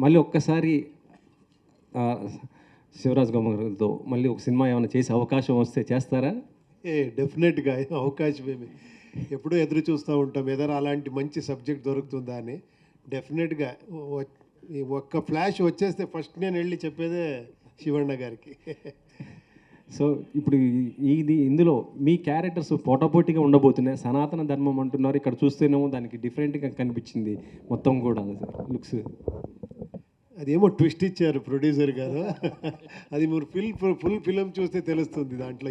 మళ్ళీ ఒక్కసారి శివరాజ్ కుమార్ గారితో మళ్ళీ ఒక సినిమా ఏమైనా చేసే అవకాశం వస్తే చేస్తారా? డెఫినెట్గా అవకాశం ఏమి ఎప్పుడూ ఎదురు చూస్తూ ఉంటాం ఏదైనా అలాంటి మంచి సబ్జెక్ట్ దొరుకుతుందా అని. డెఫినెట్గా ఒక్క ఫ్లాష్ వచ్చేస్తే ఫస్ట్ నేను వెళ్ళి చెప్పేదే శివಣ್ణ గారికి. సో ఇప్పుడు ఇందులో మీ క్యారెక్టర్స్ పోటాపోటీగా ఉండబోతున్నాయి. సనాతన ధర్మం అంటున్నారు, ఇక్కడ చూస్తేనేమో దానికి డిఫరెంట్గా కనిపించింది మొత్తం కూడా లుక్స్. అదేమో ట్విస్ట్ ఇచ్చారు ప్రొడ్యూసర్ గారు. అది మీరు ఫుల్ ఫిలిం చూస్తే తెలుస్తుంది దాంట్లో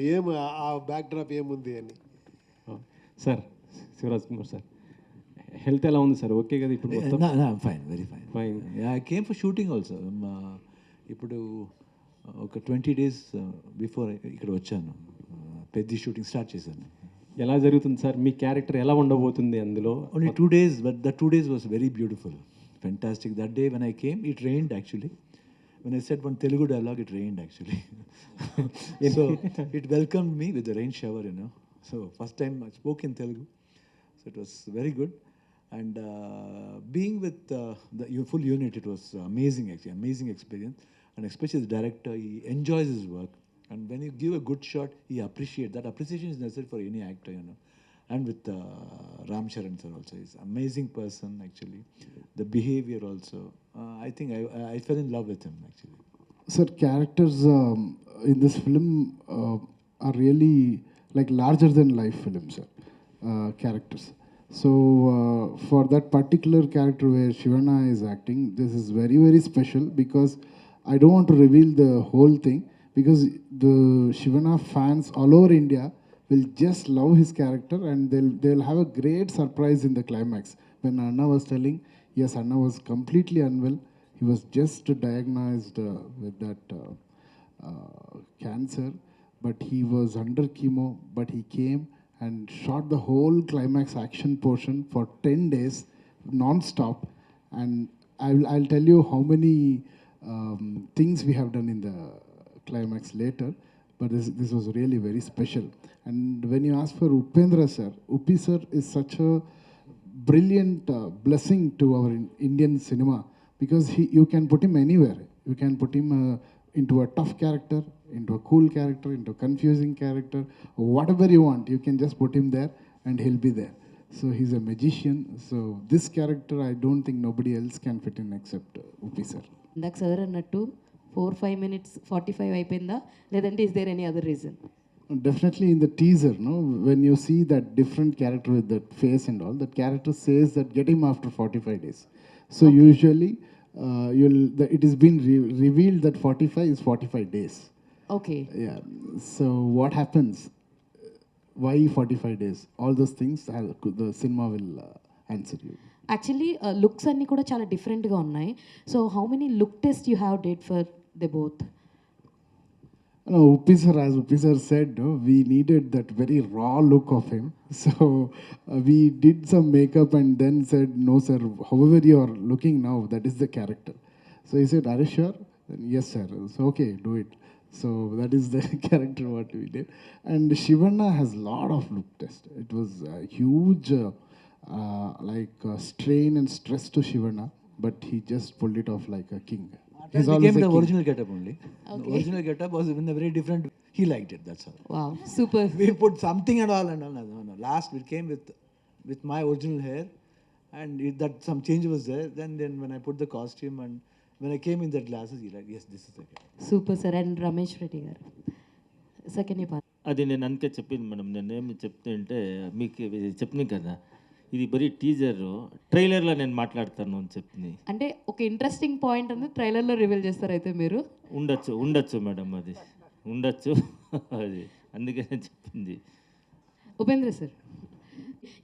ఆ బ్యాక్ డ్రాప్ ఏముంది అని. Sir Shivaraj Kumar sir, health ఎలా ఉంది సార్? ఓకే కదా ఇప్పుడు? Fine, very fine. Fine. I came for shooting also. ఇప్పుడు ఒక 20 days బిఫోర్ ఇక్కడ వచ్చాను, పెద్ద షూటింగ్ స్టార్ట్ చేశాను. ఎలా జరుగుతుంది సార్? మీ క్యారెక్టర్ ఎలా ఉండబోతుంది అందులో? Only 2 days, but the 2 days was very beautiful, fantastic. That day when I came, it rained actually. When I said one Telugu dialogue, it rained actually. So it welcomed me with the rain shower, you know. So first time I spoke in Telugu, so it was very good. And being with the full unit, it was amazing actually, amazing experience. And especially the director, he enjoys his work. And when you give a good shot, he appreciates. That appreciation is necessary for any actor, you know. And with Ram Charan sir also, he's an amazing person actually. The behavior also, I think I fell in love with him actually. Sir, characters in this film are really like larger than life films, sir. Characters. So for that particular character where Shivanna is acting, this is very, very special because I don't want to reveal the whole thing, because the Shivanna fans all over India will just love his character, and they'll have a great surprise in the climax. When Anna was telling, yes, Anna was completely unwell. He was just diagnosed with that cancer, but he was under chemo, but he came and shot the whole climax action portion for 10 days non-stop. And I'll tell you how many things we have done in the climax later, but this was really very special. And when you ask for Upendra sir, Upi sir is such a brilliant blessing to our Indian cinema, because you can put him anywhere. You can put him into a tough character, into a cool character, into a confusing character, whatever you want. You can just put him there and he'll be there. So he's a magician. So this character, I don't think nobody else can fit in except Upi sir. ఇందాక sir అన్నట్టు 4-5 minutes 45 అయిపోయిందా, లేదంటే is there any other reason? Definitely in the teaser, no, when you see that different character with that face and all, that character says that get him after 45 days. So okay. Usually it has been revealed that 45 is 45 days. Okay. Yeah. So what happens? Why 45 days? All those things the cinema will answer you. Actually looks అన్నీ కూడా చాలా డిఫరెంట్గా ఉన్నాయి. So how many look test you have date for they both? No, Upi sir, as Upi sir said, we needed that very raw look of him. So we did some makeup and then said, no sir, however you are looking now, that is the character. So he said, are you sure? Then, yes sir. So okay, do it. So that is the character what we did. And Shivanna has a lot of look test. It was a huge strain and stress to Shivanna, but he just pulled it off like a king. He's became the original getup only. Okay. The original getup was even a very different. He liked it. That's all. Wow, super. We put something and all. No. Last we came with my original hair, and that some change was there. Then when I put the costume and when I came in the glasses, he like, yes, this is the getup. Super sir. And Ramesh Reddy garu, second part. అది నేను అందుకే చెప్పింది madam. నేను ఏమి చెప్తే అంటే మీకు చెప్పిన కదా, ఇది బరీ టీజర్, ట్రైలర్లో నేను మాట్లాడతాను అని చెప్పింది. అంటే ఒక ఇంట్రెస్టింగ్ పాయింట్ అనేది ట్రైలర్లో రివీల్ చేస్తారు అయితే మీరు? ఉండొచ్చు మేడం, అది ఉండొచ్చు. అది అందుకే నేను చెప్పింది. Upendra sir,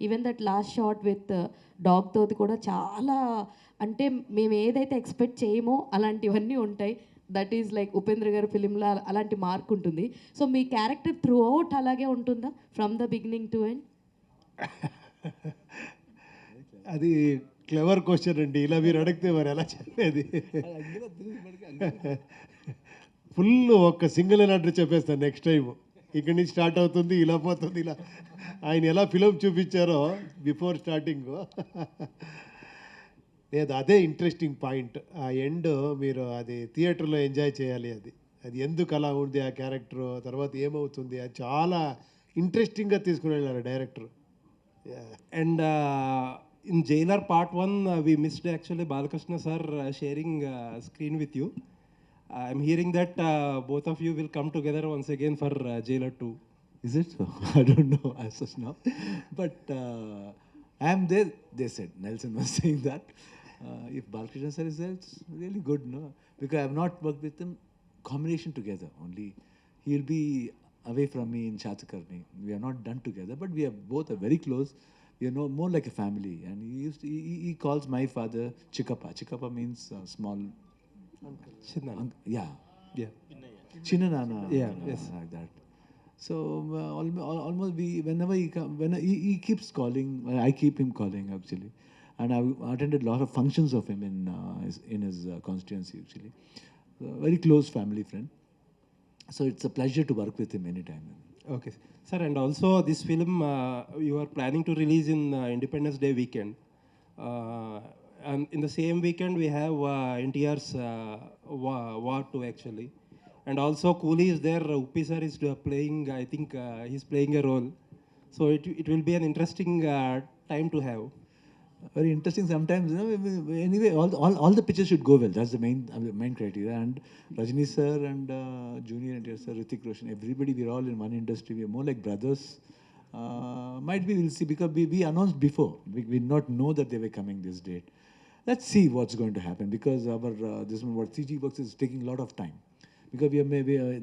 even that last shot with dog తోటి కూడా చాలా, అంటే మేము ఏదైతే ఎక్స్పెక్ట్ చేయమో అలాంటివన్నీ ఉంటాయి. దట్ ఈజ్ లైక్ ఉపేంద్ర గారి ఫిలింలో అలాంటి మార్క్ ఉంటుంది. సో మీ క్యారెక్టర్ త్రూ అవుట్ అలాగే ఉంటుందా, from the beginning to end? అది క్లెవర్ క్వశ్చన్ అండి. ఇలా మీరు అడిగితే మరి ఎలా చెప్పేది? ఫుల్ ఒక్క సింగిల్ అని అంటే చెప్పేస్తాను నెక్స్ట్ టైం. ఇక్కడి నుంచి స్టార్ట్ అవుతుంది, ఇలా పోతుంది, ఇలా ఆయన ఎలా ఫిలిం చూపించారో బిఫోర్ స్టార్టింగ్. లేదు, అదే ఇంట్రెస్టింగ్ పాయింట్. ఆ ఎండ్ మీరు అది థియేటర్లో ఎంజాయ్ చేయాలి. అది అది ఎందుకు అలా ఉంది ఆ క్యారెక్టర్, తర్వాత ఏమవుతుంది, అది చాలా ఇంట్రెస్టింగ్గా తీసుకుని వెళ్ళారు director. And in Jailer Part 1, we missed actually Balakrishna sir sharing screen with you. I'm hearing that both of you will come together once again for Jailer 2. Is it so? I don't know as such now. But I am there, they said. Nelson was saying that. If Balakrishna sir is there, it's really good, no? Because I have not worked with him combination together. Only he will be away from me in Shatakarni. We are not done together, but we are both are very close. We are more like a family. And he calls my father Chikappa. Chikappa means small. Chinna. Yeah. Yeah. Chinanana. Yeah, yes. Like that. So almost we whenever he keeps calling, I keep him calling actually, and I've attended a lot of functions of him in his constituency actually. Very close family friend. So it's a pleasure to work with him anytime. Okay, sir. And also this film you are planning to release in Independence Day weekend. And in the same weekend we have NTR's War 2 actually. And also Coolie is there. Uppi sir is playing, I think he's playing a role. So it will be an interesting time to have. Very interesting. Sometimes, you know, anyway, all the pictures should go well. That's the main criteria. And Rajini sir and Junior NTR sir, Hrithik Roshan, everybody, we're all in one industry. We're more like brothers. Might be we'll see, because we announced before. We did not know that they were coming this date. Let's see what's going to happen, because our this one, what CG works is taking a lot of time. Because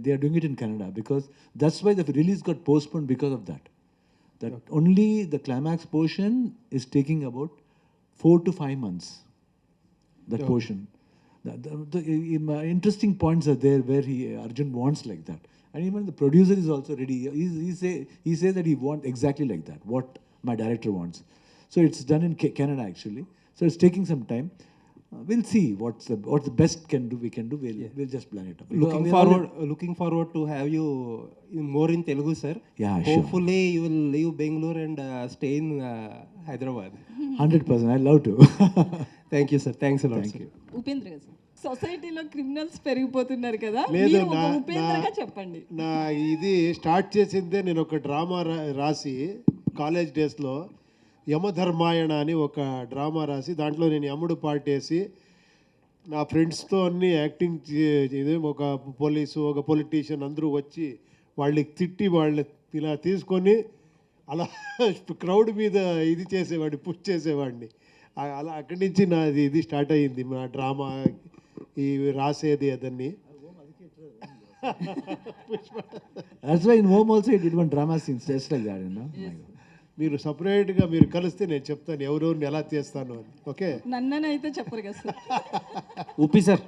they are doing it in Canada, because that's why the release got postponed because of that. That only the climax portion is taking about 4 to 5 months. That portion. The interesting points are there where Arjun wants like that. And even the producer is also ready. He says that he wants exactly like that, what my director wants. So it's done in Canada actually. So it's taking some time. We'll see what's the best we can do. We'll just plan it up. Looking forward to have you more in Telugu, sir. Yeah, sure. Hopefully you will leave Bangalore and stay in Hyderabad. 100%. I love to. Thank you, sir. Thanks a lot. Thank sir. you. Upendra గారు, సొసైటీలో criminals పెరిగిపోతున్నారు కదా, లేదు, మీరు ఒక ఉపేంద్రగా చెప్పండి. నా ఇది స్టార్ట్ చేసిందే నేను ఒక డ్రామా రాసి కాలేజ్ డేస్లో యమధర్మాయణ అని ఒక డ్రామా రాసి, దాంట్లో నేను యముడు పార్ట్ వేసి నా ఫ్రెండ్స్తో అన్ని యాక్టింగ్ ఒక పోలీసు ఒక పొలిటీషియన్ అందరూ వచ్చి వాళ్ళకి తిట్టి వాళ్ళని ఇలా తీసుకొని అలా క్రౌడ్ మీద ఇది చేసేవాడిని, పుష్ చేసేవాడిని. అలా అక్కడి నుంచి నాది ఇది స్టార్ట్ అయ్యింది, నా డ్రామా ఇవి రాసేది అదన్నీ. That's why in home also he did one drama scenes just like that, you know. మీరు సపరేట్గా మీరు కలిస్తే నేను చెప్తాను ఎవరెవరిని ఎలా చేస్తాను అని. ఓకే, నన్ననైతే చెప్పరు కదా sir. Uppi sir,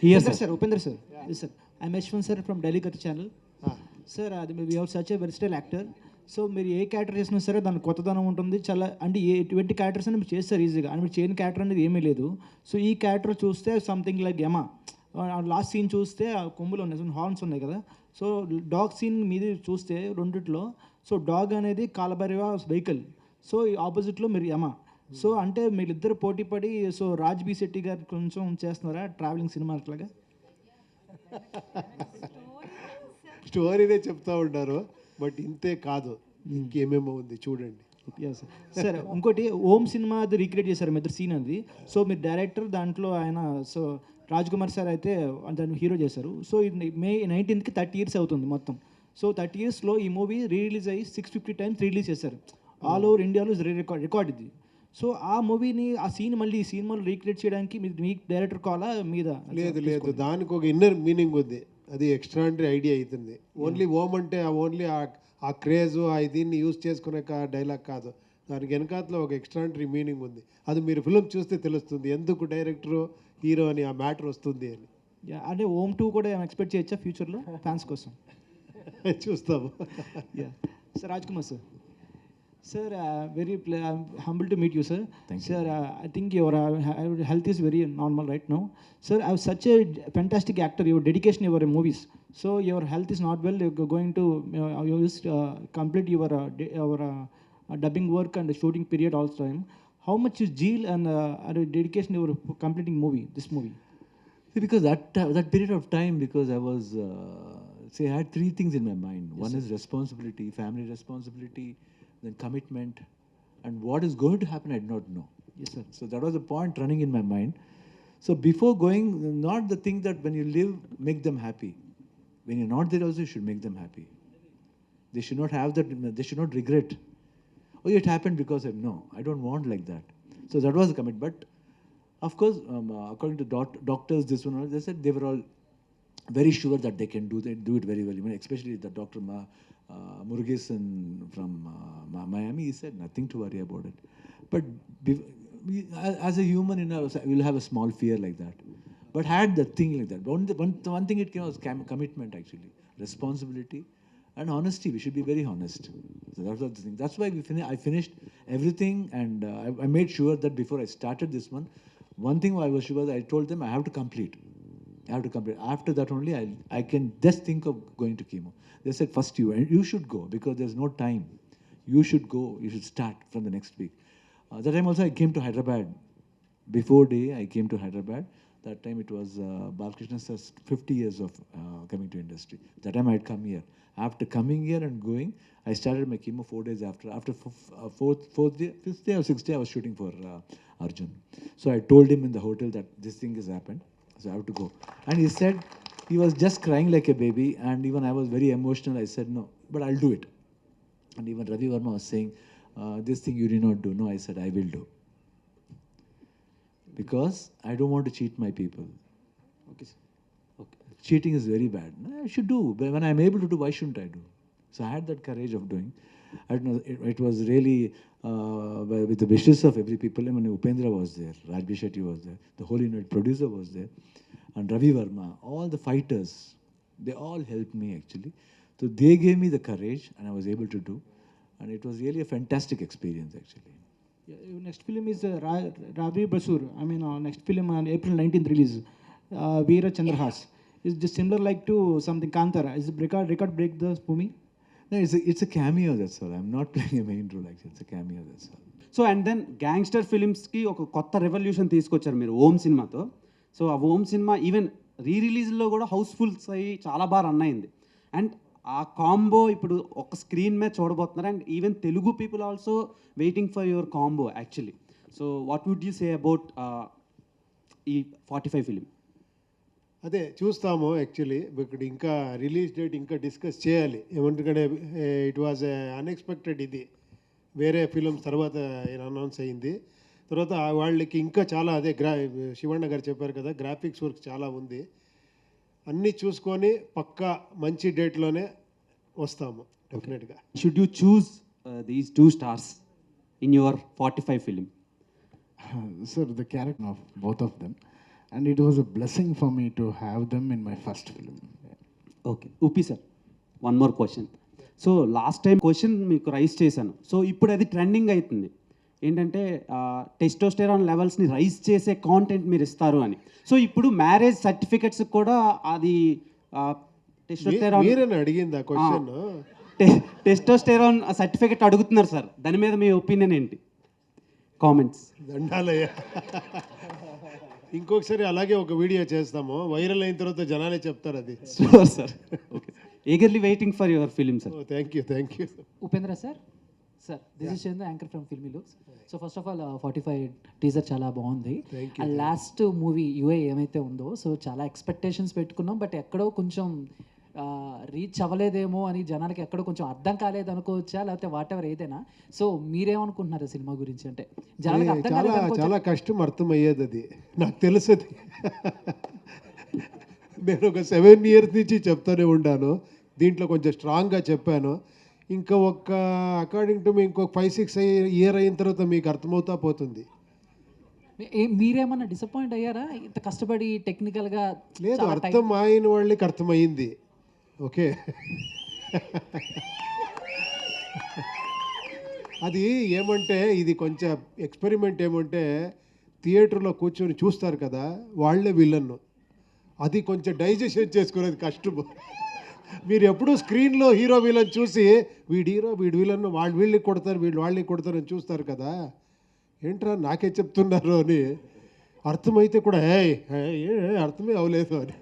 here sir, Upendra sir. Yes sir, I'm Ashwin sir from Delhi Kati channel. Sir, we have such a versatile actor. So మీరు ఏ క్యారెక్టర్ చేసినా సరే దానికి కొత్తదనం ఉంటుంది చాలా. అంటే ఎటువంటి క్యారెక్టర్స్ అని మీరు చేస్తారు ఈజీగా, అని మీరు చేయని క్యారెక్టర్ అనేది ఏమీ లేదు. సో ఈ క్యారెక్టర్ చూస్తే సంథింగ్ లైక్ యమా, లాస్ట్ సీన్ చూస్తే ఆ కొమ్ములు ఉన్నాయి, హార్న్స్ ఉన్నాయి కదా. సో డాగ్ సీన్ మీద చూస్తే రెండిట్లో, సో డాగ్ అనేది కాలభైరవ వెహికల్, సో ఈ ఆపోజిట్లో మీరు యమా. సో అంటే మీరిద్దరు పోటీ పడి, సో రాజ్ బి శెట్టి గారు కొంచెం చేస్తున్నారా ట్రావెలింగ్ సినిమా అట్లాగా? స్టోరీనే చెప్తా ఉంటారు, బట్ ఇంతే కాదు, ఇంకేమేమో ఉంది చూడండి. సార్ ఇంకోటి ఓం సినిమా అది రీక్రియేట్ చేశారు మీ ఇద్దరు సీన్ అది. సో మీరు డైరెక్టర్, దాంట్లో ఆయన సో రాజ్ కుమార్ సార్ అయితే దాన్ని హీరో చేశారు. సో ఇది May 19th 30 years అవుతుంది మొత్తం. సో 30 yearsలో ఈ మూవీ రిలీజ్ అయ్యి 650 times రిలీజ్ చేశారు. ఆల్ ఓవర్ ఇండియాలో రికార్డ్ ఇది. సో ఆ మూవీని, ఆ సీన్ మళ్ళీ ఈ సినిమాలో రీక్రియేట్ చేయడానికి మీ డైరెక్టర్ కాలా మీద? లేదు, దానికి ఒక ఇన్నర్ మీనింగ్ ఉంది, అది ఎక్స్ట్రాండరీ ఐడియా అవుతుంది. ఓన్లీ ఓం అంటే ఓన్లీ ఆ క్రేజ్ దీన్ని యూజ్ చేసుకునే డైలాగ్ కాదు, దానికి వెనకాతలో ఒక ఎక్స్ట్రాండరీ మీనింగ్ ఉంది. అది మీరు ఫిలిం చూస్తే తెలుస్తుంది ఎందుకు డైరెక్టర్ హీరో అని ఆ మ్యాటర్ వస్తుంది అని. అంటే ఓం 2 కూడా ఎక్స్పెక్ట్ చేయొచ్చా ఫ్యూచర్లో ఫ్యాన్స్ కోసం? చూస్తాము. Sir Raj Kumar sir. Sir, very humble to meet you, sir. Thank you. Sir, I think your health is very normal right now. Sir, I was such a fantastic actor. Your dedication in your movies. So your health is not well. You're going to you just complete your dubbing work and the shooting period all the time. how much you zeal and dedication you were completing this movie? See, because that period of time, because I was, I had three things in my mind. One is responsibility, family responsibility, then commitment, and what is going to happen, I did not know. Yes, sir. So that was the point running in my mind. So before going, not the thing that when you live, make them happy. When you're not there also, you should make them happy. They should not have that, they should not regret. Oh, it happened because of, no, I don't want like that. So that was the commit. But of course, according to doctors, this one, they said they were all very sure that they can do it very well. I mean, especially the Dr. Murugesan from Miami, he said nothing to worry about it. But as a human, we'll have a small fear like that. But had the thing like that. One thing it came was commitment, actually, responsibility and honesty. We should be very honest. So that was the thing. That's why I finished everything, and I made sure that before I started this one thing I was sure was I told them I have to complete. I have to complete. After that only I can just think of going to chemo. They said first you should go because there's no time. You should go. You should start from the next week. That time also I came to Hyderabad. Before day I came to Hyderabad. That time it was Balakrishna sir's 50 years of coming to industry. That time I had come here. After coming here and going, I started my chemo 4 days after. After fifth day or sixth day, I was shooting for Arjun. So I told him in the hotel that this thing has happened, so I have to go. And he said, he was just crying like a baby, and even I was very emotional. I said, no, but I'll do it. And even Ravi Verma was saying, this thing you did not do. No, I said, I will do. Because I don't want to cheat my people. Okay, sir. Okay. Cheating is very bad. I should do. But when I'm able to do, why shouldn't I do? So I had that courage of doing. I don't know, it was really with the wishes of every people. I mean, Upendra was there, Rajbi Shetty was there, the whole unit producer was there, and Ravi Verma, all the fighters, they all helped me actually. So they gave me the courage, and I was able to do. And it was really a fantastic experience actually. Yeah, your next film is Ravi Basur. I mean, next film on April 19th release, Veera Chandrahas. Is just similar like to something Kantara? Is the record break the movie? No, it's a cameo, that's all. I'm not playing a main role actually. It's a cameo, that's all. So and then gangster ఫిలిమ్స్కి ఒక కొత్త revolution తీసుకొచ్చారు మీరు ఓం సినిమాతో. So ఆ ఓం cinema even రిలీజ్లో కూడా housefuls అయ్యి చాలా బాగా రన్ అయింది. అండ్ ఆ కాంబో ఇప్పుడు ఒక స్క్రీన్ మీద చూడబోతున్నారు. And even Telugu people also waiting for your combo actually. So what would you say about ఈ 45 ఫిలిం? అదే చూస్తాము యాక్చువల్లీ. ఇక్కడ ఇంకా రిలీజ్ డేట్ ఇంకా డిస్కస్ చేయాలి. ఏమంటే ఇట్ వాజ్ అన్ఎక్స్పెక్టెడ్. ఇది వేరే ఫిలిమ్స్ తర్వాత అనౌన్స్ అయింది. తర్వాత వాళ్ళకి ఇంకా చాలా అదే శివಣ್ణ గారు చెప్పారు కదా, గ్రాఫిక్స్ వర్క్ చాలా ఉంది. అన్నీ చూసుకొని పక్కా మంచి డేట్లోనే వస్తాము డెఫినెట్గా. Should you choose these 2 stars in your 45 film? Sir, the character of both of them, and it was a blessing for me to have them in my first film. Okay Uppi sir, one more question. So last time question మీకు raise చేశాను. So ఇప్పుడు అది trending అవుతుంది ఏంటంటే testosterone లెవెల్స్ని rise చేసే content మీరు ఇస్తారు అని. సో ఇప్పుడు మ్యారేజ్ సర్టిఫికెట్స్ కూడా అది మీరేనా అడిగింది ఆ క్వశ్చన్? టెస్టోస్టెరాన్ సర్టిఫికెట్ అడుగుతున్నారు సార్, దాని మీద మీ ఒపీనియన్ ఏంటి? కామెంట్స్. దండాలయ్యా. ఇంకొకసారి అలాగే ఒక వీడియో చేస్తాము, వైరల్ అయిన తర్వాత జనాలే చెప్తారు అది. Sure sir. Okay, eagerly waiting for your film, sir. Oh, thank you. Upendra sir, this is Chandra, anchor from Filmy Looks. So first of all, 45 teaser చాలా బాగుంది. అండ్ లాస్ట్ మూవీ యూఏ ఏమైతే ఉందో, so చాలా expectations పెట్టుకున్నాం, but ఎక్కడో కొంచెం reach అవ్వలేదేమో అని జనాలకి ఎక్కడో కొంచెం అర్థం కాలేదు అనుకోవచ్చా, లేకపోతే వాట్ ఎవర్ ఏదైనా. సో మీరేమనుకుంటున్నారు సినిమా గురించి? అంటే జనాలకి అర్థం కాలేదు, చాలా కష్టం అర్థమయ్యేది అది నాకు తెలుసు. అది నేను ఒక 7 years నుంచి చెప్తూనే ఉన్నాను, దీంట్లో కొంచెం స్ట్రాంగ్గా చెప్పాను. ఇంకా ఒక అకార్డింగ్ టు మీ ఇంకొక 5-6 years అయిన తర్వాత మీకు అర్థమవుతా పోతుంది. మీరేమన్నా డిసప్పాయింట్ అయ్యారా ఇంత కష్టపడి టెక్నికల్గా? లేదు, అర్థం అయిన వాళ్ళకి అర్థమైంది. ఓకే, అది ఏమంటే ఇది కొంచెం ఎక్స్పెరిమెంట్. ఏమంటే థియేటర్లో కూర్చొని చూస్తారు కదా, వాళ్ళే విలన్ను. అది కొంచెం డైజెషన్ చేసుకునేది కష్టము. మీరు ఎప్పుడూ స్క్రీన్లో హీరో విలన్ చూసి వీడు హీరో వీడు విలన్, వీళ్ళకి కొడతారు వీళ్ళు వాళ్ళకి కొడతారు అని చూస్తారు కదా. ఏంట్రా నాకే చెప్తున్నారు అని, అర్థమైతే కూడా అర్థమే అవ్వలేదు అని.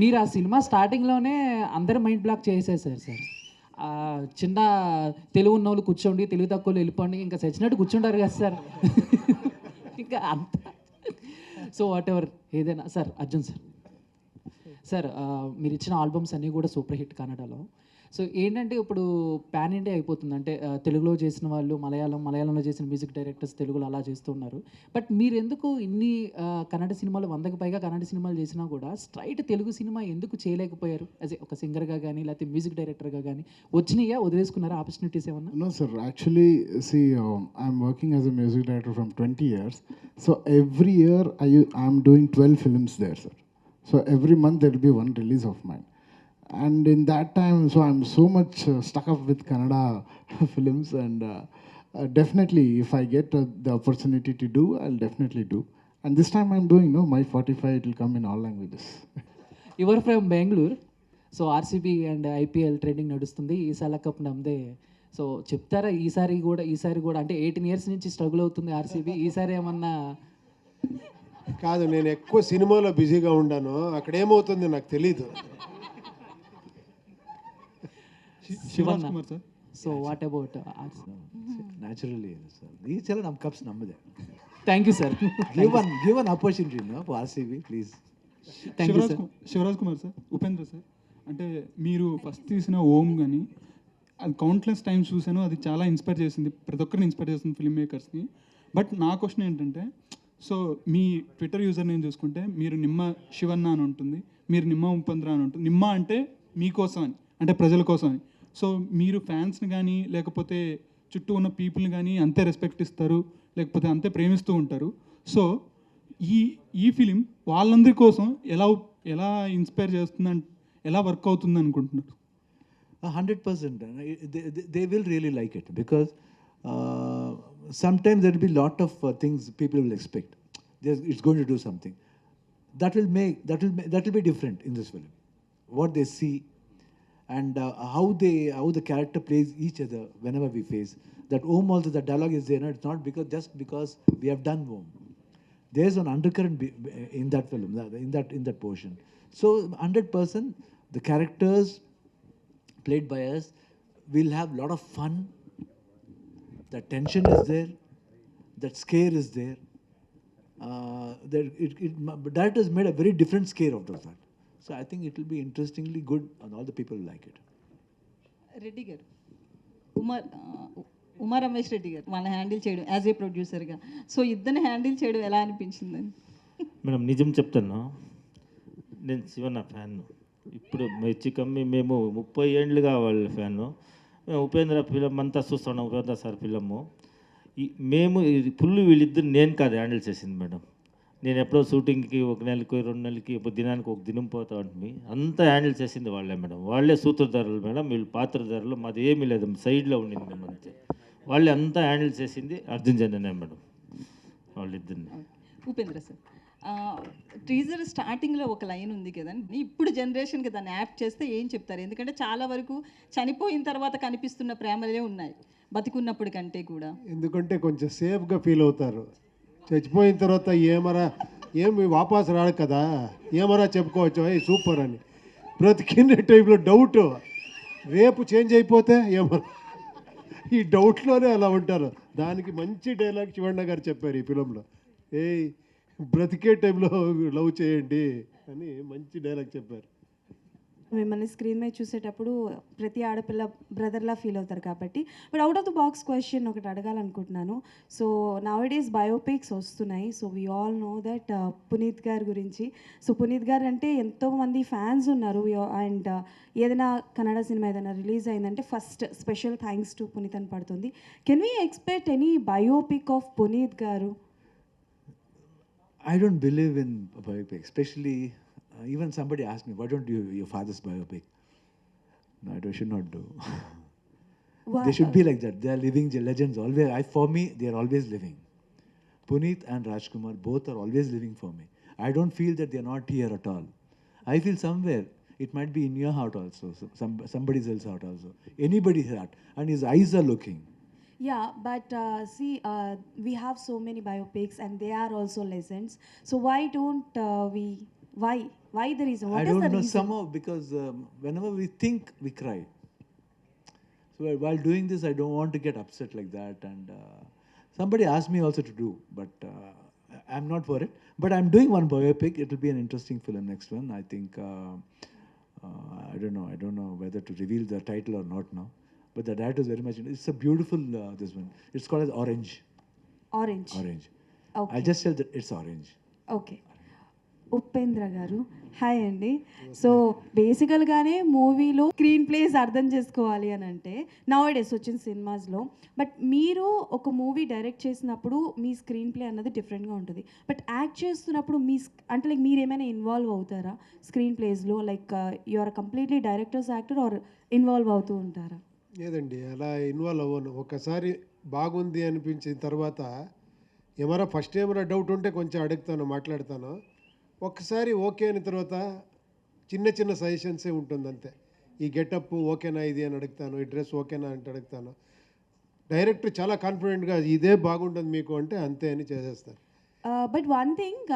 మీరు ఆ సినిమా స్టార్టింగ్లోనే అందరు మైండ్ బ్లాక్ చేసేసారు సార్. చిన్న తెలుగు ఉన్న వాళ్ళు కూర్చోండి, తెలుగు తక్కువ వాళ్ళు వెళ్ళిపోండి, ఇంకా చచ్చినట్టు కూర్చుంటారు కదా సార్. ఇంకా అంత సో వాట్ ఎవర్ ఏదైనా సార్. అర్జున్ సార్, సార్ మీరు ఇచ్చిన ఆల్బమ్స్ అన్నీ కూడా సూపర్ హిట్ కన్నడలో. సో ఏంటంటే ఇప్పుడు పాన్ ఇండియా అయిపోతుంది. అంటే తెలుగులో చేసిన వాళ్ళు మలయాళంలో చేసిన మ్యూజిక్ డైరెక్టర్స్ తెలుగులో అలా చేస్తున్నారు. బట్ మీరు ఎందుకు ఇన్ని కన్నడ సినిమాలు 100కి పైగా కన్నడ సినిమాలు చేసినా కూడా స్ట్రైట్ తెలుగు సినిమా ఎందుకు చేయలేకపోయారు? యాజ్ ఒక సింగర్గా కానీ లేకపోతే మ్యూజిక్ డైరెక్టర్గా కానీ వచ్చినాయా, వదిలేసుకున్నారా ఆపర్చునిటీస్ ఏమన్నా? No, sir. Actually, see, I'm working as a music director from 20 years. So every year I'm doing 12 films there, sir. So every month there will be one release of mine. And in that time, so I'm so much stuck up with Kannada films, and definitely if I get the opportunity to do, I'll definitely do. And this time I'm doing, no, my 45, it will come in all languages. You are from Bangalore. So RCB and IPL trending నడుస్తుంది, ఈసారి cup నమ్మదే. So చెప్తారా ఈసారి కూడా అంటే 18 years నుంచి struggle అవుతుంది RCB, ఈసారి ఏమన్నా? కాదు, నేను ఎక్కువ సినిమాలో బిజీగా ఉన్నాను, అక్కడ ఏమవుతుంది నాకు తెలీదు. Shivan sir, so what about naturally sir ఈ చలో ನಮ್ಮ కప్స్ నమ్మదే. Thank you sir. Give an opportunity for RCB please. Shivaraj Kumar sir, Upendra sir, అంటే మీరు ఫస్ట్ తీసిన ఓం కానీ అది కౌంట్లెస్ టైమ్స్ చూశాను, అది చాలా ఇన్స్పైర్ చేసింది, ప్రతి ఒక్కరిని ఇన్స్పైర్ చేస్తుంది ఫిల్మ్ మేకర్స్ని. బట్ నా క్వశ్చన్ ఏంటంటే, సో మీ ట్విట్టర్ యూజర్ నేమ్ చూసుకుంటే మీరు నిమ్మ శివన్న అని ఉంటుంది, మీరు నిమ్మ ఉపేంద్ర అని ఉంటుంది. నిమ్మ అంటే మీకోసం అని, అంటే ప్రజల కోసం అని. సో మీరు ఫ్యాన్స్ని కానీ లేకపోతే చుట్టూ ఉన్న పీపుల్ని కానీ అంతే రెస్పెక్ట్ ఇస్తారు, లేకపోతే అంతే ప్రేమిస్తూ ఉంటారు. సో ఈ ఫిలిం వాళ్ళందరి కోసం ఎలా ఇన్స్పైర్ చేస్తుందని, ఎలా వర్క్ అవుతుంది అనుకుంటున్నారు? 100%. They will really like it because sometimes there will be lot of things people will expect. It's going to do something that will be different in this film. What they see and how the character plays each other whenever we face that. Om also, the dialogue is there. No? It's not just because we have done Om. There's an undercurrent in that film, in that portion. So 100% the characters played by us will have a lot of fun. That tension is there, that scare is there. Directors made a very different scare out of that. So I think it will be interestingly good and all the people will like it. Reddy గారు, ఉమా రమేష్ రెడ్డి గారు మన handle చేయడం as a ప్రొడ్యూసర్గా, so ఇద్దరిని handle చేయడం ఎలా అనిపించిందని? Madam నిజం చెప్తాను, నేను శివన్న ఫ్యాన్. ఇప్పుడు మెచ్చి కమ్మి మేము 30 ఏళ్ళుగా వాళ్ళ ఫ్యాను. మేము ఉపేంద్ర ఫిలం అంతా చూస్తున్నాం, ఉపేంద్ర సార్ ఫిలము. మేము ఫుల్ వీళ్ళిద్దరు నేను కాదు హ్యాండిల్ చేసింది మేడం. నేను ఎప్పుడో షూటింగ్కి 1 నెలకి 2 నెలలకి ఇప్పుడు దినానికి 1 దినం పోతా ఉంటుంది, అంతా హ్యాండిల్ చేసింది వాళ్ళే మేడం. వాళ్ళే సూత్రధారులు మేడం, వీళ్ళు పాత్రధారులు, మాది ఏమీ లేదు, సైడ్లో ఉండింది మేము అంతే. వాళ్ళే అంతా హ్యాండిల్ చేసింది అర్జున్ జన్యనే మేడం, వాళ్ళిద్దరిని. ఉపేంద్ర సార్, టీజర్ స్టార్టింగ్లో ఒక లైన్ ఉంది కదండి, ఇప్పుడు జనరేషన్కి దాన్ని యాప్ చేస్తే ఏం చెప్తారు? ఎందుకంటే చాలా వరకు చనిపోయిన తర్వాత కనిపిస్తున్న ప్రేమలే ఉన్నాయి బతికున్నప్పుడు కంటే కూడా. ఎందుకంటే కొంచెం సేఫ్గా ఫీల్ అవుతారు, చచ్చిపోయిన తర్వాత ఏమి వాపస్ రాడు కదా, ఏమరా చెప్పుకోవచ్చు సూపర్ అని. బ్రతికిన టైంలో డౌట్, రేపు చేంజ్ అయిపోతే ఏమరా, ఈ డౌట్లోనే అలా ఉంటారు. దానికి మంచి డైలాగ్ శివಣ್ణ గారు చెప్పారు ఈ ఫిలంలో. బ్రతికే టైంలో లవ్ చేయండి అని మంచి డైలాగ్ చెప్పారు. మిమ్మల్ని స్క్రీన్ మీద చూసేటప్పుడు ప్రతి ఆడపిల్ల బ్రదర్లా ఫీల్ అవుతారు కాబట్టి, but out of the box question ఒకటి అడగాలనుకుంటున్నాను. సో నౌడేస్ బయోపిక్స్ వస్తున్నాయి, so we all know that Puneeth గారి గురించి. సో పునీత్ గారు అంటే ఎంతోమంది ఫ్యాన్స్ ఉన్నారు, అండ్ ఏదైనా కన్నడ సినిమా ఏదైనా రిలీజ్ అయిందంటే first special thanks to Puneeth అని పడుతుంది. Can we expect any biopic of Puneeth garu? I don't believe in biopic, especially even somebody asked me, why don't you your father's biopic? No, I should not do. They should be like that. They are living legends always. For me, they are always living. Puneet and Rajkumar both are always living for me. I don't feel that they are not here at all. I feel somewhere it might be in your heart also, somebody else's heart also, anybody's heart, and his eyes are looking. Yeah, but see, we have so many biopics and they are also legends. So why don't we? Why? Why the reason? What I is the don't know, reason? somehow, because whenever we think, we cry. So while doing this, I don't want to get upset like that. And somebody asked me also to do, but I'm not for it. But I'm doing one biopic. It will be an interesting film, next one. I think, I don't know. I don't know whether to reveal the title or not now. But the director is very much, it's a beautiful, this one. It's called as Orange. Orange. Orange. Okay. I'll just tell that it's orange. Okay Upendra గారు hi అండి. So బేసికల్గానే మూవీలో screen place అర్థం చేసుకోవాలి అని అంటే now days వచ్చిన సినిమాస్లో, but మీరు ఒక మూవీ డైరెక్ట్ చేసినప్పుడు మీ స్క్రీన్ ప్లే అన్నది డిఫరెంట్గా ఉంటుంది. బట్ యాక్ట్ చేస్తున్నప్పుడు మీ అంటే లైక్ మీరు ఏమైనా ఇన్వాల్వ్ అవుతారా స్క్రీన్ ప్లేస్లో? Like you are completely directors actor are involve అవుతూ ఉంటారా? లేదండి, అలా ఇన్వాల్వ్ అవ్వను. ఒకసారి బాగుంది అనిపించిన తర్వాత ఏమైనా ఫస్ట్ ఏమైనా డౌట్ ఉంటే కొంచెం అడుగుతాను, మాట్లాడతాను. ఒక్కసారి ఓకే అయిన తర్వాత చిన్న చిన్న సజెషన్సే ఉంటుంది అంతే. ఈ గెటప్ ఓకేనా ఇది అని అడుగుతాను, ఈ డ్రెస్ ఓకేనా అంటే అడుగుతాను. డైరెక్టర్ చాలా కాన్ఫిడెంట్గా ఇదే బాగుంటుంది మీకు అంటే అంతే అని చేసేస్తాను. బట్ వన్ థింగ్,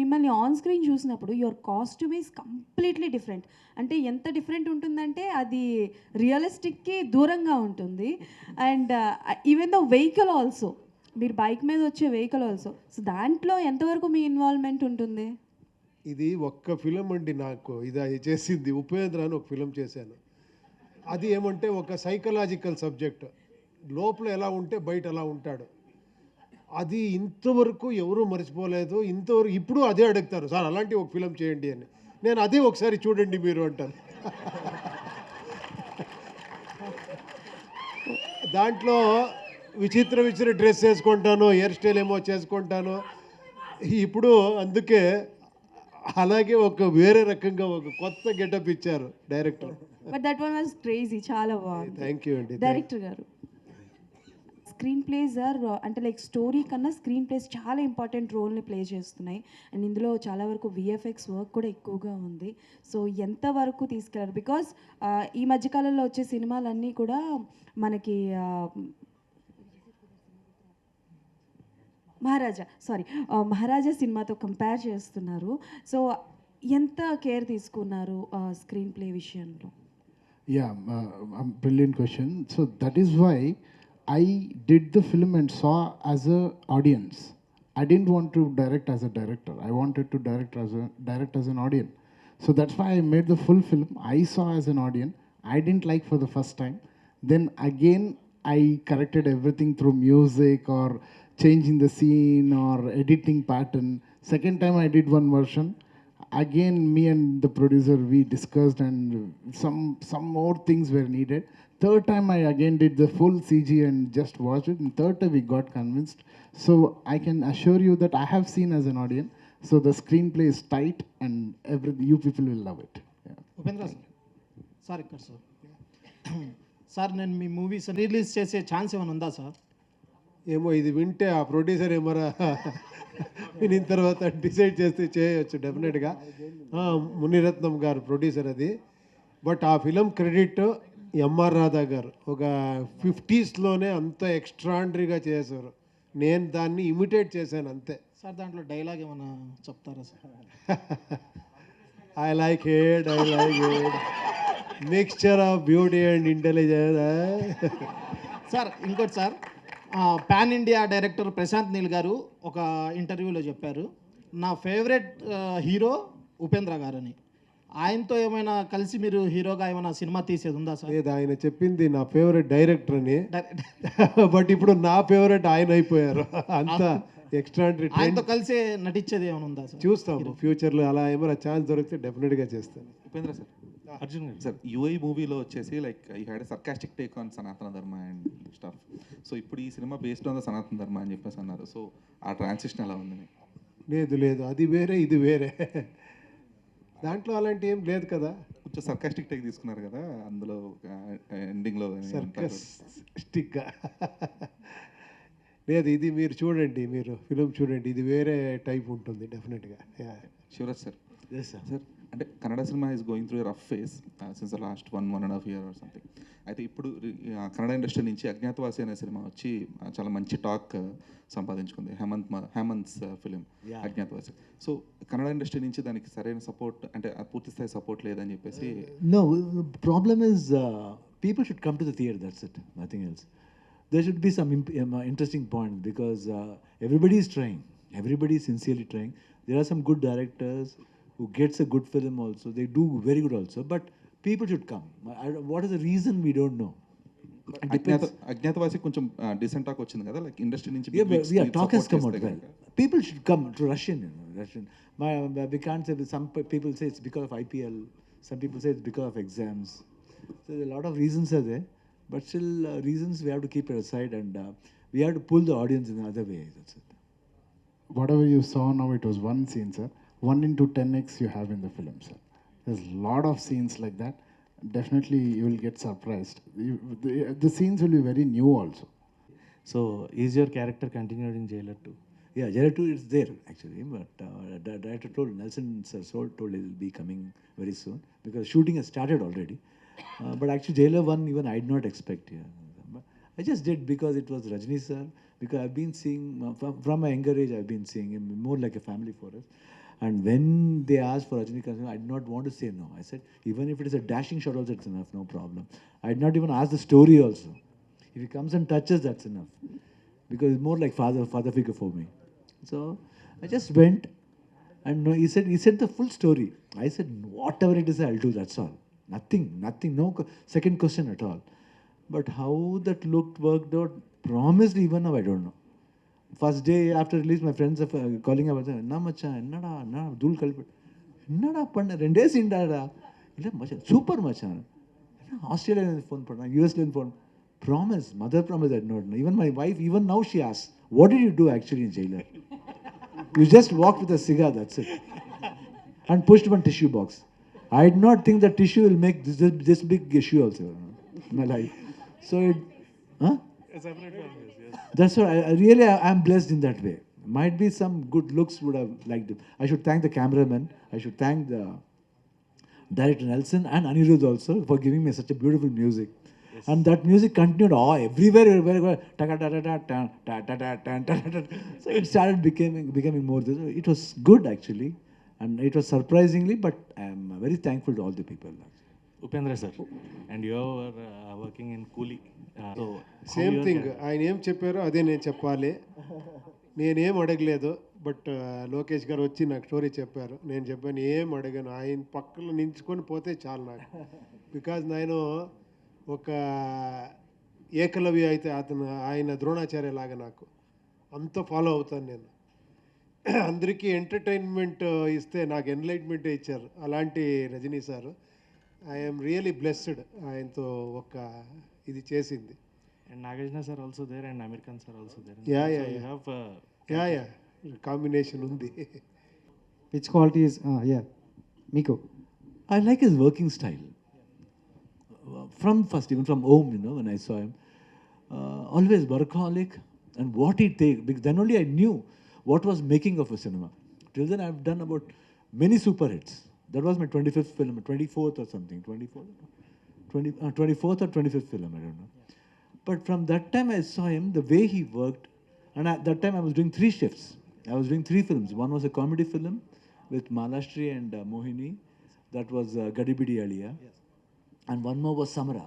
మిమ్మల్ని ఆన్ స్క్రీన్ చూసినప్పుడు your costume is completely different. అంటే ఎంత డిఫరెంట్ ఉంటుందంటే అది రియలిస్టిక్కి దూరంగా ఉంటుంది. And even the vehicle also, మీరు బైక్ మీద వచ్చే వెహికల్ ఆల్సో, సో దాంట్లో ఎంతవరకు మీ ఇన్వాల్వ్మెంట్ ఉంటుంది? ఇది ఒక్క ఫిలం అండి నాకు ఇది చేసింది. ఉపేంద్ర అని ఒక ఫిలం చేశాను. అది ఏమంటే ఒక సైకలాజికల్ సబ్జెక్ట్. లోపల ఎలా ఉంటే బయట అలా ఉంటాడు. అది ఇంతవరకు ఎవరూ మర్చిపోలేదు. ఇంతవరకు ఇప్పుడు అదే అడుగుతారు, సార్ అలాంటి ఒక ఫిలం చేయండి అని. నేను అదే ఒకసారి చూడండి మీరు అంటాను. దాంట్లో విచిత్ర విచిత్ర డ్రెస్ వేసుకుంటాను, హెయిర్ స్టైల్ ఏమో చేసుకుంటాను. ఇప్పుడు అందుకే అలాగే ఒక వేరే రకంగా ఒక కొత్త గెటప్ ఇచ్చారు director. But that one was crazy, చాలా బాగుంది. థ్యాంక్ యూ అండి. డైరెక్టర్ గారు, స్క్రీన్ ప్లేస్ ఆర్ అంటే లైక్ స్టోరీ కన్నా స్క్రీన్ ప్లేస్ చాలా ఇంపార్టెంట్ రోల్ని ప్లే చేస్తున్నాయి. అండ్ ఇందులో చాలా వరకు విఎఫ్ఎక్స్ వర్క్ కూడా ఎక్కువగా ఉంది. సో ఎంతవరకు తీసుకెళ్లారు? బికాస్ ఈ మధ్యకాలంలో వచ్చే సినిమాలన్నీ కూడా మనకి మహారాజా సినిమాతో కంపేర్ చేస్తున్నారు. సో ఎంత కేర్ తీసుకున్నారు స్క్రీన్ ప్లే విషయంలో? Yeah, brilliant question. So that is why I did the film and saw as a audience. I didn't want to direct as a director. I wanted to direct as an audience. So that's why I made the full film. I saw as an audience. I didn't like for the first time. Then again, I corrected everything through music or changing the scene or editing pattern. Second time I did one version. Again, me and the producer, we discussed and some more things were needed. Third time I again did the full CG and just watched it. And third time we got convinced. So I can assure you that I have seen as an audience. So the screenplay is tight and you people will love it. Yeah. Upendra sir ఇక్కడ sir sir నేను మీ movies release చేసే chance ఏమైనా ఉందా sir? ఏమో ఇది వింటే ఆ producer ఏమరా వినిన తర్వాత డిసైడ్ చేస్తే చేయొచ్చు డెఫినెట్గా. మునిరత్నం గారు ప్రొడ్యూసర్ అది. బట్ ఆ ఫిలం క్రెడిట్ ఎంఆర్ రాధా గారు ఒక 50s అంత ఎక్స్ట్రాండరీగా చేశారు. నేను దాన్ని ఇమిటేట్ చేశాను అంతే. సార్ దాంట్లో డైలాగ్ ఏమైనా చెప్తారా sir? I like it mixture of beauty and intelligence. Sir ఇంకోటి sir, pan India director Prashanth Neel గారు ఒక ఇంటర్వ్యూలో చెప్పారు, నా ఫేవరెట్ హీరో ఉపేంద్ర గారని. ఆయనతో ఏమైనా కలిసి మీరు హీరోగా ఏమైనా సినిమా తీసేది ఉందా సార్? లేదు, ఆయన చెప్పింది నా ఫేవరెట్ డైరెక్టర్ అని. బట్ ఇప్పుడు నా ఫేవరెట్ ఆయన అయిపోయారు. అంత ఎక్స్ట్రాండరీ. ఆయనతో కలిసి నటించేది ఏమైనా ఉందా సార్? చూస్తాము ఫ్యూచర్లో, అలా ఏమైనా ఛాన్స్ దొరికితే డెఫినెట్గా చేస్తాను. ఉపేంద్ర సార్, అర్జున్ గారు సార్, యుఐ మూవీలో వచ్చేసి like you had a sarcastic take on సనాతన ధర్మ అండ్ స్టఫ్. సో ఇప్పుడు ఈ సినిమా బేస్డ్ ఆన్ ద సనాతన ధర్మ అని చెప్పేసి అన్నారు. సో ఆ ట్రాన్సిషన్ ఎలా ఉంది? లేదు, అది వేరే ఇది వేరే. దాంట్లో అలాంటి ఏం లేదు కదా. కొంచెం సర్కాస్టిక్ టేక్ తీసుకున్నారు కదా అందులో ఎండింగ్లో. సర్కాస్టిక్గా లేదు, ఇది మీరు చూడండి, మీరు ఫిలిం చూడండి, ఇది వేరే టైప్ ఉంటుంది డెఫినెట్గా. Shivaraj sir, Yes, sir. Sir అంటే Kannada cinema is going through rough phase since the last 1.5 year or something. అయితే ఇప్పుడు కన్నడ ఇండస్ట్రీ నుంచి అజ్ఞాతవాసి అనే సినిమా వచ్చి చాలా మంచి టాక్ సంపాదించుకుంది. Hemanth's film Agnyathavasi. So Kannada industry నుంచి దానికి సరైన సపోర్ట్ అంటే పూర్తి స్థాయి సపోర్ట్ లేదని చెప్పేసి. No, the problem is people should come to the theatre, that's it, nothing else. There should be some interesting point because everybody is trying. Everybody is sincerely trying. There are some good directors who gets a good film also. They do very good also. But people should come. What is the reason we don't know? Agnyaathavaasi కొంచెం decent talk వచ్చింది కదా, like industry నుంచి. Yeah, talk has come out well. People should come to Russian. Russian. We can't say. Some people say it's because of IPL. Some people say it's because of exams. So a lot of reasons are there, but still reasons we have to keep it aside and we have to pull the audience in another way. That's it. Whatever you saw now, it was one scene, sir. 1 into 10x you have in the film, sir. There's a lot of scenes like that. Definitely you will get surprised. The scenes will be very new also. So is your character continued in Jailer 2? Yeah, Jailer 2 is there actually, but the director told, Nelson sir told he will be coming very soon because shooting has started already. But actually Jailer 1 even I did not expect. Yeah. I just did because it was Rajni sir, because I've been seeing, from my younger age I've been seeing him more like a family for us. And when they asked for Rajinikanth, I did not want to say no. I said, even if it is a dashing shot also, it's enough, no problem. I did not even ask the story also. If he comes and touches, that's enough. Because it's more like father figure for me. So I just went and no, he said the full story. I said, whatever it is, I'll do, that's all. Nothing, no second question at all. But how that worked out, promised even now, I don't know. First day after release, my friends are calling up and saying, "Na macha, na dul kalpe, na panna rende sindada, illa macha, super macha, Australian phone panna, US phone, promise, mother promise I not know. Even my wife, even now she asks, what did you do actually in Jailer? You just walked with a cigar, that's it, and pushed one tissue box. I did not think that tissue will make this big issue also in my life. So it, huh? That's what I really am blessed in that way. Might be some good looks would have liked it. I should thank the cameraman. I should thank the director Nelson and Anirudh also for giving me such a beautiful music. Yes. And that music continued everywhere. So it started becoming more. It was good actually, and it was surprisingly. But I am very thankful to all the people. Upendra sir, and you are working in Coolie. So same thing, ఆయన ఏం చెప్పారో అదే నేను చెప్పాలి. నేనేం అడగలేదు, but Lokesh గారు వచ్చి నాకు స్టోరీ చెప్పారు. నేను చెప్పాను ఏం అడగాను, ఆయన పక్కన నించుకొని పోతే చాలు నాకు. బికాజ్ నేను ఒక ఏకలవ్య అయితే ఆయన ద్రోణాచార్య లాగా నాకు అంత ఫాలో అవుతాను నేను. అందరికీ ఎంటర్టైన్మెంట్ ఇస్తే నాకు ఎన్లైట్మెంటే ఇచ్చారు అలాంటి Rajini sir. I'm really blessed ఆయనతో ఒక ఇది చేసింది. And Nagarjuna sir also there and Amir Khan sir also there. Yeah, combination undi. Which qualities? Miko. I like his working style. From first, even from home, when I saw him, always workaholic and what he take. Because then only I knew what was making of a cinema. Till then, I've done about many super hits. That was my 25th film, 24th or something, 24th or 25th film, I don't know. But from that time I saw him, the way he worked, and at that time I was doing 3 shifts. I was doing 3 films. One was a comedy film with Malashri and Mohini. That was Gadibidi Aliya. Yes. And one more was Samara.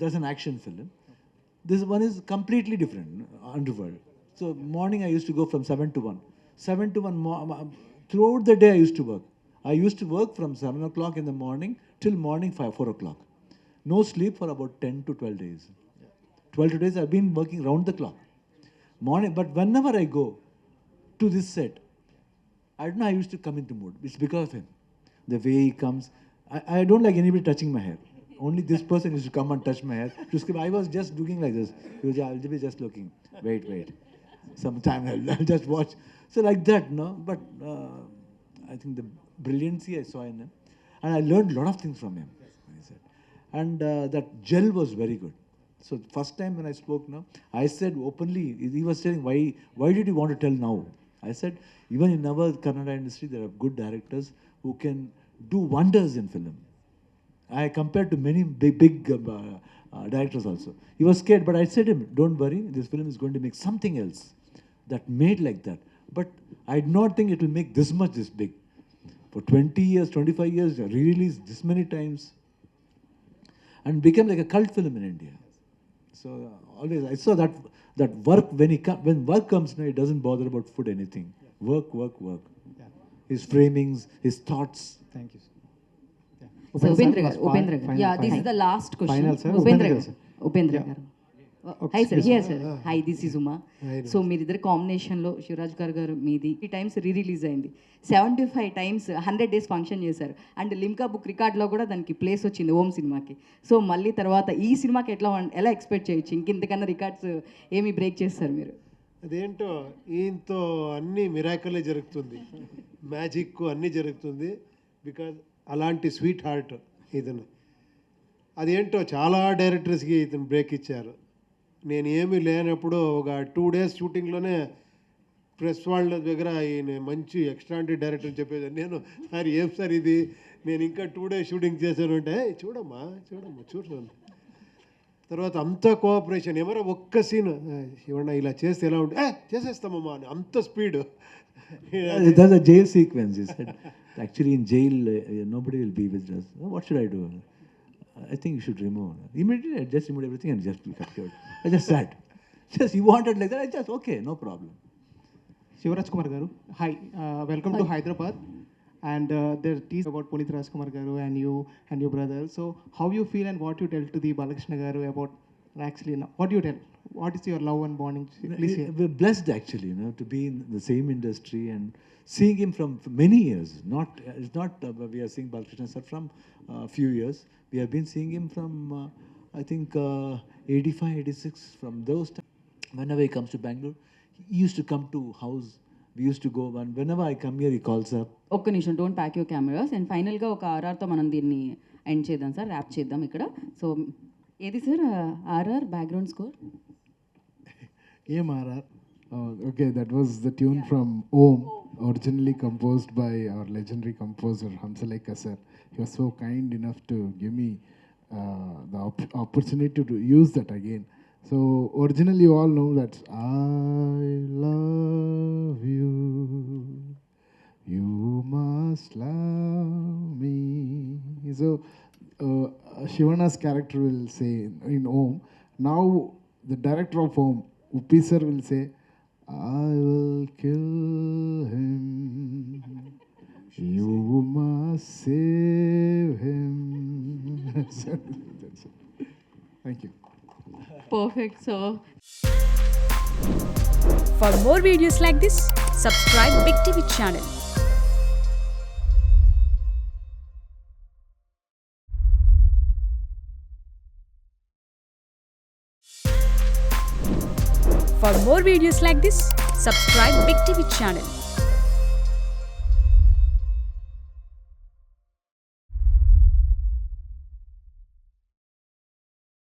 That's an action film. This one is completely different, Underworld. So morning I used to go from 7 to 1. 7 to 1, throughout the day I used to work. I used to work from 7 o'clock in the morning till morning 4 o'clock. No sleep for about 10 to 12 days. 12 days I've been working round the clock. Morning, but whenever I go to this set, I don't know, I used to come into mood. It's because of him. The way he comes. I don't like anybody touching my hair. Only this person used to come and touch my hair. I was just looking like this. I'll be just looking. Wait. Sometime I'll just watch. So like that, no? But I think the brilliancy I saw in him. And I learned a lot of things from him. And that gel was very good. So first time when I spoke now, I said openly, he was saying, why did you want to tell now? I said, even in our Kannada industry, there are good directors who can do wonders in film. I compared to many big directors also. He was scared, but I said to him, don't worry, this film is going to make something else that made like that. But I do not think it will make this big. For 20 years, 25 years, re-released this many times and became like a cult film in India. So always I saw that work, when work comes, no, it doesn't bother about food, anything. Work. His framings, his thoughts. Thank you. So Upendra garu. Yeah, this is the last question. Final, sir. Upendra garu. Hi sir, here sir. Hi, this is Uma. So మీరిద్దరు కాంబినేషన్లో శివరాజ్ గారు మీది 3 times release అయింది, 75 times 100 days function చేశారు, and Limca book రికార్డ్లో కూడా దానికి place వచ్చింది ఓం సినిమాకి. సో మళ్ళీ తర్వాత ఈ సినిమాకి ఎలా ఎక్స్పెక్ట్ చేయొచ్చు? ఇంకెంతకన్నా రికార్డ్స్ ఏమి బ్రేక్ చేస్తారు మీరు? అదేంటో ఈయనతో అన్ని మిరాకలే జరుగుతుంది, మ్యాజిక్ అన్నీ జరుగుతుంది. బికాజ్ అలాంటి స్వీట్ హార్ట్ ఇతను. అదేంటో చాలా డైరెక్టర్స్కి ఇతను బ్రేక్ ఇచ్చారు. నేను ఏమీ లేనప్పుడు ఒక 2 days షూటింగ్లోనే ప్రెస్ వాళ్ళ దగ్గర ఈయన మంచి ఎక్స్ట్రాండరీ డైరెక్టర్ చెప్పేది. నేను సార్ ఏం సార్ ఇది, నేను ఇంకా 2 days షూటింగ్ చేశాను అంటే చూడమ్మా చూడండి. తర్వాత అంత కోఆపరేషన్, ఎవరో ఒక్క సీన్ ఏమన్నా ఇలా చేస్తే ఎలా ఉంటే చేసేస్తామమ్మా అని అంత speed. That's a jail sequence. He said, actually in jail, nobody will be with us. What should I do? I think you should remove. Immediately, I just removed everything and just cut it. I just sat. Just he wanted like that. I just okay, no problem. Shivraj Kumar garu, hi, welcome to Hyderabad. And there is about Punit Rajkumar garu and you and your brother. So how you feel and what you tell to the Balakrishna garu about actually now? What do you tell? What is your love and bonding? Please share. We're blessed actually, to be in the same industry and seeing him from many years. It's not we are seeing Balakrishna sir from a few years. We have been seeing him from I think 85, 86, from those times. Whenever he comes to Bangalore, he used to come to house. We used to go, and whenever I come here, he calls up. ఒక్క నిమిషం, don't pack your cameras. And ఫైనల్గా ఒక ఆర్ఆర్తో మనం దీన్ని end చేద్దాం sir, rap చేద్దాం ఇక్కడ. So ఏది సార్ ఆర్ఆర్ బ్యాక్గ్రౌండ్ స్కోర్? ఏం RR? Okay, that was the tune from Om, originally composed by our legendary composer Hamsalekha sir. He was so kind enough to give me the opportunity to use that again. So originally you all know that I love you, you must love me. So Shivana's character will say in Om. Now the director of Om, Uppi sir, will say, I will kill him, you must save him. That's it. Thank you. Perfect, sir. For more videos like this, subscribe Big TV channel. For more videos like this, subscribe Big TV channel.